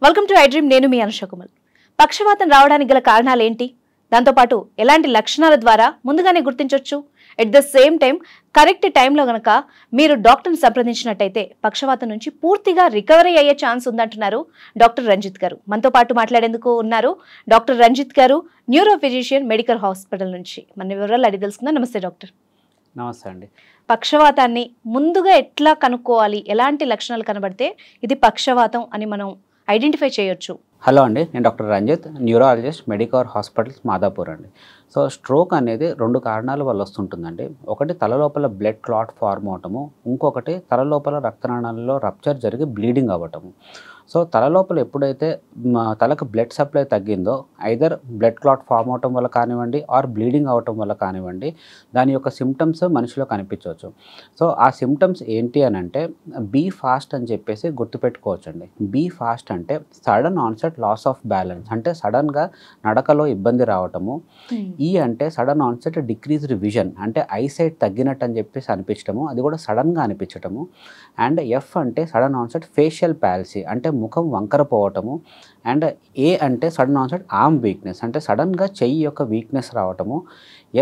Welcome to I dream. నేను మీ అనుష కుమార్. పక్షవాతం రావడానికి గల కారణాలు ఏంటి, దాంతో పాటు ఎలాంటి లక్షణాల ద్వారా ముందుగానే గుర్తించవచ్చు, at the same time correct టైంలో గనక మీరు డాక్టర్ని సంప్రదించినట్టయితే పక్షవాతం నుంచి పూర్తిగా రికవరీ అయ్యే ఛాన్స్ ఉందంటున్నారు డాక్టర్ రంజిత్ గారు. మనతో పాటు మాట్లాడేందుకు ఉన్నారు డాక్టర్ రంజిత్ గారు, న్యూరో ఫిజిషియన్, మెడికల్ హాస్పిటల్ నుంచి. మన వివరాలు అడిగి తెలుసుకుందాం. నమస్తే డాక్టర్. నమస్తే అండి. పక్షవాతాన్ని ముందుగా ఎట్లా కనుక్కోవాలి, ఎలాంటి లక్షణాలు కనబడితే ఇది పక్షవాతం అని మనం ఐడెంటిఫై చేయొచ్చు? హలో అండి, నేను doctor Ranjit, neurologist, medical hospitals Madhapur అండి. సో స్ట్రోక్ అనేది రెండు కారణాల వల్ల వస్తుంటుందండి. ఒకటి తల లోపల బ్లడ్ క్లాట్ ఫార్మ్ అవటము, ఇంకొకటి తల లోపల రక్తనాళాలలో రప్చర్ జరిగి బ్లీడింగ్ అవ్వటము. సో తల లోపల ఎప్పుడైతే తలకు బ్లడ్ సప్లై తగ్గిందో, ఐదర్ బ్లడ్ క్లాట్ ఫార్మ్ అవటం వల్ల కానివ్వండి ఆర్ బ్లీడింగ్ అవటం వల్ల కానివ్వండి, దాని యొక్క సిమ్టమ్స్ మనిషిలో కనిపించవచ్చు. సో ఆ సిమ్టమ్స్ ఏంటి అని అంటే బీ ఫాస్ట్ అని చెప్పేసి గుర్తుపెట్టుకోవచ్చండి. బీ ఫాస్ట్ అంటే sudden onset loss of balance, అంటే సడన్గా నడకలో ఇబ్బంది రావటము. ఈ అంటే సడన్ ఆన్సెట్ డిక్రీజ్డ్ విజన్, అంటే ఐసైట్ తగ్గినట్టు అని చెప్పేసి అనిపించడము, అది కూడా సడన్గా అనిపించటము. అండ్ ఎఫ్ అంటే సడన్ ఆన్సెట్ ఫేషియల్ ప్యాల్సీ, అంటే ముఖం వంకర పోవటము. అండ్ ఏ అంటే సడన్ ఆన్సెట్ ఆర్మ్ వీక్నెస్, అంటే సడన్గా చెయ్యి యొక్క వీక్నెస్ రావటము.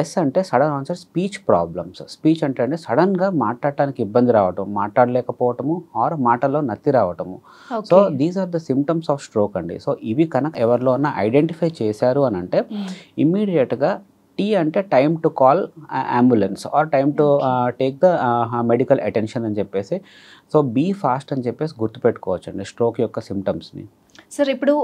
ఎస్ అంటే sudden onset speech problems, speech అంటే సడన్గా మాట్లాడటానికి ఇబ్బంది రావటం, మాట్లాడలేకపోవటము ఆర్ మాటల్లో నత్తి రావటము. So these are the symptoms of stroke అండి. సో ఇవి కనుక ఎవరిలో అన్నా ఐడెంటిఫై చేశారు అని అంటే ఇమ్మీడియట్గా టీ అంటే time to call ambulance or time to take the medical attention అని చెప్పేసి, సో బీ ఫాస్ట్ అని చెప్పేసి గుర్తుపెట్టుకోవచ్చు అండి స్ట్రోక్ యొక్క సిమ్టమ్స్ని. సార్, ఇప్పుడు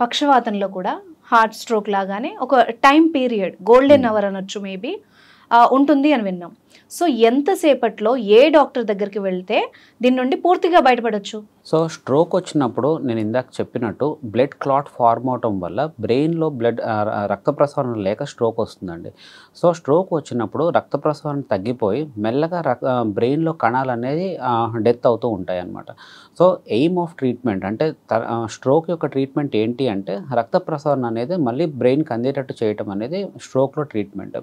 పక్షవాతంలో కూడా హార్ట్ స్ట్రోక్ లాగానే ఒక టైం పీరియడ్, గోల్డెన్ అవర్ అనొచ్చు మేబీ, ఉంటుంది అని విన్నాం. సో ఎంతసేపట్లో ఏ డాక్టర్ దగ్గరికి వెళ్తే దీని నుండి పూర్తిగా బయటపడవచ్చు? సో స్ట్రోక్ వచ్చినప్పుడు నేను ఇందాక చెప్పినట్టు బ్లడ్ క్లాట్ ఫార్మ్ అవటం వల్ల బ్రెయిన్లో రక్త ప్రసరణ లేక స్ట్రోక్ వస్తుందండి. సో స్ట్రోక్ వచ్చినప్పుడు రక్త ప్రసరణ తగ్గిపోయి మెల్లగా బ్రెయిన్లో కణాలు అనేది డెత్ అవుతూ ఉంటాయి అన్నమాట. సో ఎయిమ్ ఆఫ్ ట్రీట్మెంట్ అంటే స్ట్రోక్ యొక్క ట్రీట్మెంట్ ఏంటి అంటే రక్త ప్రసరణ అనేది మళ్ళీ బ్రెయిన్కి అందేటట్టు చేయటం అనేది స్ట్రోక్లో ట్రీట్మెంట్.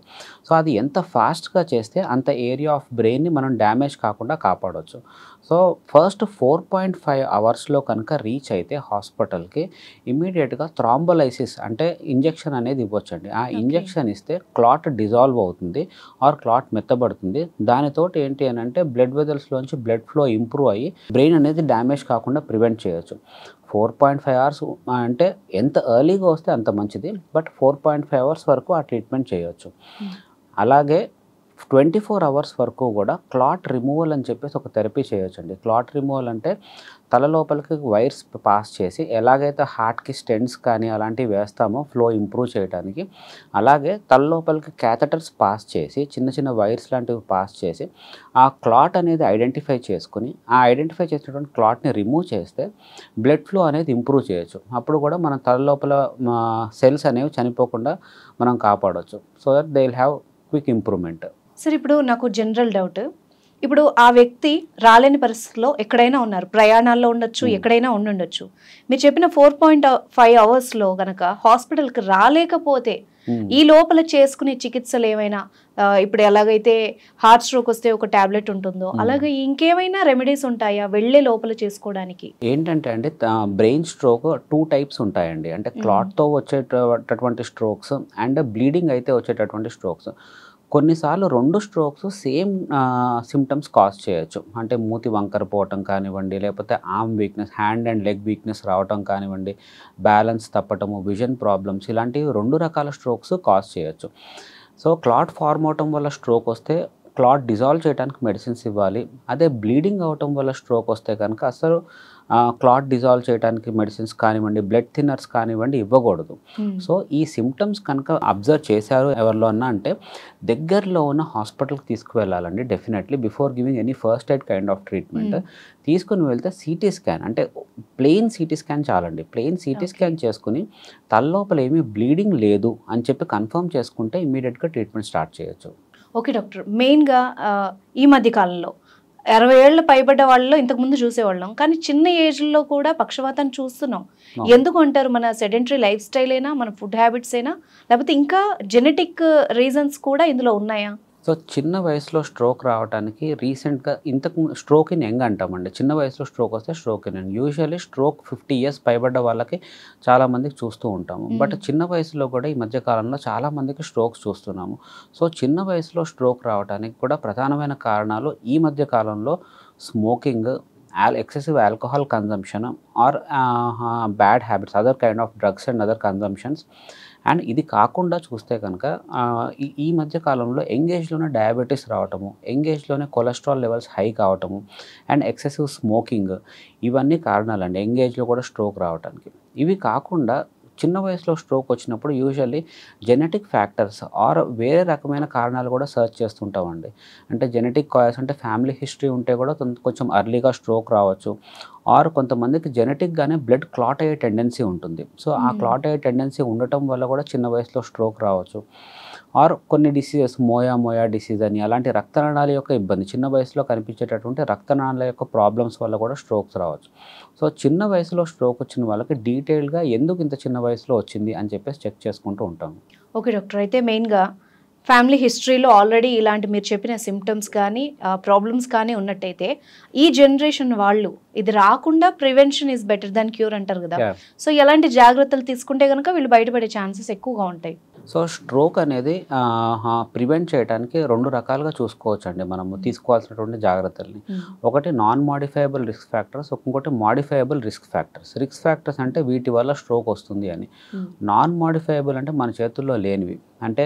సో అది ఎంత ఫాస్ట్గా చేస్తే అంత ఏరియా ఆఫ్ బ్రెయిన్ని మనం డ్యామేజ్ కాకుండా కాపాడవచ్చు. సో ఫస్ట్ 4.5 అవర్స్లో కనుక రీచ్ అయితే హాస్పిటల్కి ఇమీడియట్గా థ్రాంబోలైసిస్ అంటే ఇంజెక్షన్ అనేది ఇవ్వచ్చండి. ఆ ఇంజెక్షన్ ఇస్తే క్లాట్ డిజాల్వ్ అవుతుంది ఆర్ క్లాట్ మెత్తబడుతుంది. దానితోటి ఏంటి అని అంటే బ్లడ్ వెజల్స్లోంచి బ్లడ్ ఫ్లో ఇంప్రూవ్ అయ్యి బ్రెయిన్ అనేది డ్యామేజ్ కాకుండా ప్రివెంట్ చేయొచ్చు. 4.5 అవర్స్ అంటే ఎంత ఎర్లీగా వస్తే అంత మంచిది, బట్ 4.5 అవర్స్ వరకు ఆ ట్రీట్మెంట్ చేయొచ్చు. అలాగే 24 అవర్స్ వరకు కూడా క్లాట్ రిమూవల్ అని చెప్పేసి ఒక థెరపీ చేయొచ్చండి. క్లాట్ రిమూవల్ అంటే తల లోపలికి వైర్స్ పాస్ చేసి ఎలాగైతే హార్ట్కి స్టెంట్స్ కానీ అలాంటివి వేస్తామో ఫ్లో ఇంప్రూవ్ చేయడానికి, అలాగే తల లోపలికి క్యాథటర్స్ పాస్ చేసి చిన్న చిన్న వైర్స్ లాంటివి పాస్ చేసి ఆ క్లాట్ అనేది ఐడెంటిఫై చేసుకుని ఆ ఐడెంటిఫై చేసినటువంటి క్లాట్ని రిమూవ్ చేస్తే బ్లడ్ ఫ్లో అనేది ఇంప్రూవ్ చేయొచ్చు. అప్పుడు కూడా మన తల లోపల సెల్స్ అనేవి చనిపోకుండా మనం కాపాడవచ్చు. So that they will have quick improvement. Sir, ఇప్పుడు నాకు జనరల్ డౌట్, ఇప్పుడు ఆ వ్యక్తి రాలేని పరిస్థితిలో ఎక్కడైనా ఉన్నారు, ప్రయాణాల్లో ఉండొచ్చు, ఎక్కడైనా ఉండుండొచ్చు. మీరు చెప్పిన 4.5 అవర్స్లో కనుక హాస్పిటల్కి రాలేకపోతే ఈ లోపల చేసుకునే చికిత్సలు ఏమైనా, ఇప్పుడు ఎలాగైతే హార్ట్ స్ట్రోక్ వస్తే ఒక టాబ్లెట్ ఉంటుందో అలాగే ఇంకేమైనా రెమెడీస్ ఉంటాయా వెళ్ళే లోపల చేసుకోవడానికి? ఏంటంటే అండి, బ్రెయిన్ స్ట్రోక్ 2 టైప్స్ ఉంటాయండి. అంటే క్లాట్తో వచ్చేటటువంటి స్ట్రోక్స్ అండ్ బ్లీడింగ్ అయితే వచ్చేటటువంటి స్ట్రోక్స్. కొన్నిసార్లు 2 స్ట్రోక్స్ సేమ్ సిమ్టమ్స్ కాజ్ చేయొచ్చు. అంటే మూతి వంకర పోవటం కానివ్వండి, లేకపోతే arm weakness, hand and leg weakness రావటం కానివ్వండి, బ్యాలెన్స్ తప్పటము, విజన్ ప్రాబ్లమ్స్, ఇలాంటివి 2 రకాల స్ట్రోక్స్ కాజ్ చేయొచ్చు. సో క్లాట్ ఫార్మ్ అవటం వల్ల స్ట్రోక్ వస్తే క్లాట్ డిజాల్వ్ చేయడానికి మెడిసిన్స్ ఇవ్వాలి. అదే బ్లీడింగ్ అవటం వల్ల స్ట్రోక్ వస్తే కనుక అసలు క్లాట్ డిజాల్వ్ చేయడానికి మెడిసిన్స్ కానివ్వండి, బ్లడ్ థిన్నర్స్ కానివ్వండి ఇవ్వకూడదు. సో ఈ సిమ్టమ్స్ కనుక అబ్జర్వ్ చేశారు ఎవరిలో అన్నా అంటే దగ్గరలో ఉన్న హాస్పిటల్కి తీసుకువెళ్ళాలండి. Definitely before giving any first aid kind of treatment తీసుకుని వెళ్తే సిటీ స్కాన్, అంటే ప్లెయిన్ సిటీ స్కాన్ చాలండి. ప్లెయిన్ సిటీ స్కాన్ చేసుకుని తలలోపల ఏమీ బ్లీడింగ్ లేదు అని చెప్పి కన్ఫర్మ్ చేసుకుంటే ఇమీడియట్గా ట్రీట్మెంట్ స్టార్ట్ చేయొచ్చు. ఓకే డాక్టర్, మెయిన్గా ఈ మధ్య కాలంలో 60 ఏళ్ళు పైబడ్డ వాళ్ళలో ఇంతకుముందు చూసేవాళ్ళం, కానీ చిన్న ఏజ్లో కూడా పక్షవాతాన్ని చూస్తున్నాం. ఎందుకు అంటారు? మన సెడెంటరీ లైఫ్ స్టైల్ అయినా, మన ఫుడ్ హ్యాబిట్స్ అయినా, లేకపోతే ఇంకా జెనెటిక్ రీజన్స్ కూడా ఇందులో ఉన్నాయా? సో చిన్న వయసులో స్ట్రోక్ రావడానికి రీసెంట్గా ఇంతకు స్ట్రోక్ ఇన్ యంగ్ అంటామండి. చిన్న వయసులో స్ట్రోక్ వస్తే stroke in young. Usually stroke 50 years పైబడ్డ వాళ్ళకి చాలామందికి చూస్తూ ఉంటాము. బట్ చిన్న వయసులో కూడా ఈ మధ్య కాలంలో చాలామందికి స్ట్రోక్స్ చూస్తున్నాము. సో చిన్న వయసులో స్ట్రోక్ రావడానికి కూడా ప్రధానమైన కారణాలు ఈ మధ్య కాలంలో smoking, excessive alcohol consumption, or bad habits, other kind of drugs and other consumptions. And ఇది కాకుండా చూస్తే కనుక ఈ మధ్య కాలంలో యంగ్ ఏజ్లోనే డయాబెటీస్ రావటము, యంగ్ ఏజ్లోనే కొలెస్ట్రాల్ లెవెల్స్ హై కావటము అండ్ ఎక్సెసివ్ స్మోకింగ్, ఇవన్నీ కారణాలండి యంగ్ ఏజ్లో కూడా స్ట్రోక్ రావడానికి. ఇవి కాకుండా చిన్న వయసులో స్ట్రోక్ వచ్చినప్పుడు యూజువల్లీ జెనెటిక్ ఫ్యాక్టర్స్ ఆర్ వేరే రకమైన కారణాలు కూడా సర్చ్ చేస్తుంటామండి. అంటే జెనెటిక్ కాజ్ అంటే ఫ్యామిలీ హిస్టరీ ఉంటే కూడా కొంచెం అర్లీగా స్ట్రోక్ రావచ్చు. ఆర్ కొంతమందికి జెనెటిక్గానే బ్లడ్ క్లాట్ అయ్యే టెండెన్సీ ఉంటుంది. సో ఆ క్లాట్ అయ్యే టెండెన్సీ ఉండటం వల్ల కూడా చిన్న వయసులో స్ట్రోక్ రావచ్చు. ఆర్ కొన్ని డిసీజెస్ మోయా డిసీజ్ అని, అలాంటి రక్తనాళాల యొక్క ఇబ్బంది, చిన్న వయసులో కనిపించేటటువంటి రక్తనాళాల యొక్క ప్రాబ్లమ్స్ వల్ల కూడా స్ట్రోక్స్ రావచ్చు. సో చిన్న వయసులో స్ట్రోక్ వచ్చిన వాళ్ళకి డీటెయిల్గా ఎందుకు ఇంత చిన్న వయసులో వచ్చింది అని చెప్పేసి చెక్ చేసుకుంటూ ఉంటాము. ఓకే డాక్టర్, అయితే మెయిన్గా ఫ్యామిలీ హిస్టరీలో ఆల్రెడీ ఇలాంటి మీరు చెప్పిన సిమ్టమ్స్ కానీ ప్రాబ్లమ్స్ కానీ ఉన్నట్టయితే ఈ జనరేషన్ వాళ్ళు ఇది రాకుండా prevention is better than cure అంటారు కదా. సో ఎలాంటి జాగ్రత్తలు తీసుకుంటే కనుక వీళ్ళు బయటపడే ఛాన్సెస్ ఎక్కువగా ఉంటాయి? సో స్ట్రోక్ అనేది ప్రివెంట్ చేయడానికి 2 రకాలుగా చూసుకోవచ్చు అండి మనము తీసుకోవాల్సినటువంటి జాగ్రత్తల్ని. ఒకటి నాన్ మాడిఫైయబుల్ రిస్క్ ఫ్యాక్టర్స్, ఇంకోటి modifiable risk factors. Risk factors అంటే వీటి వల్ల స్ట్రోక్ వస్తుంది అని. నాన్ మాడిఫైయబుల్ అంటే మన చేతుల్లో లేనివి, అంటే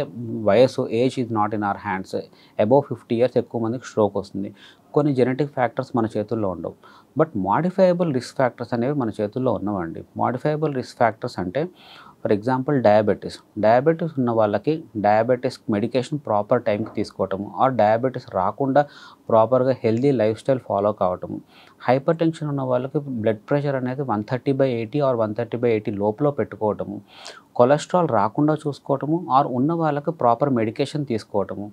వయసు, age is not in our hands. Above 50 years ఎక్కువ మందికి స్ట్రోక్ వస్తుంది. కొన్ని జెనెటిక్ ఫ్యాక్టర్స్ మన చేతుల్లో ఉండవు. బట్ మాడిఫైయబుల్ రిస్క్ ఫ్యాక్టర్స్ అనేవి మన చేతుల్లో ఉన్నవండి. మాడిఫైయబుల్ రిస్క్ ఫ్యాక్టర్స్ అంటే ఫర్ ఎగ్జాంపుల్ డయాబెటీస్ ఉన్న వాళ్ళకి డయాబెటీస్ మెడికేషన్ ప్రాపర్ టైంకి తీసుకోవటము, ఆర్ డయాబెటీస్ రాకుండా ప్రాపర్గా హెల్దీ లైఫ్ స్టైల్ ఫాలో కావటము. హైపర్ టెన్షన్ ఉన్న వాళ్ళకి బ్లడ్ ప్రెషర్ అనేది 130/80 ఆర్ 130/80 లోపల పెట్టుకోవటము, కొలెస్ట్రాల్ రాకుండా చూసుకోవటము, ఆర్ ఉన్న వాళ్ళకి ప్రాపర్ మెడికేషన్ తీసుకోవటము.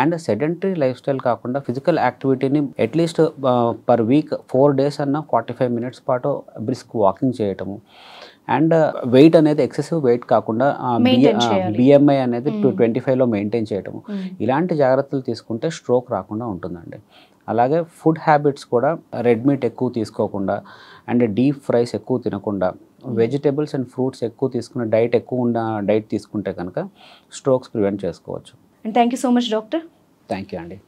అండ్ సెడెంటరీ లైఫ్ స్టైల్ కాకుండా ఫిజికల్ యాక్టివిటీని అట్లీస్ట్ పర్ వీక్ 4 days అన్న 45 minutes పాటు బ్రిస్క్ వాకింగ్ చేయటము. అండ్ వెయిట్ అనేది ఎక్సెసివ్ వెయిట్ కాకుండా బిఎంఐ అనేది 25లో మెయింటైన్ చేయటము. ఇలాంటి జాగ్రత్తలు తీసుకుంటే స్ట్రోక్ రాకుండా ఉంటుందండి. అలాగే ఫుడ్ హ్యాబిట్స్ కూడా రెడ్ మీట్ ఎక్కువ తీసుకోకుండా అండ్ డీప్ ఫ్రైస్ ఎక్కువ తినకుండా వెజిటేబుల్స్ అండ్ ఫ్రూట్స్ ఎక్కువ తీసుకున్న డైట్ తీసుకుంటే కనుక స్ట్రోక్స్ ప్రివెంట్ చేసుకోవచ్చు. Thank you so much doctor. Thank you అండి.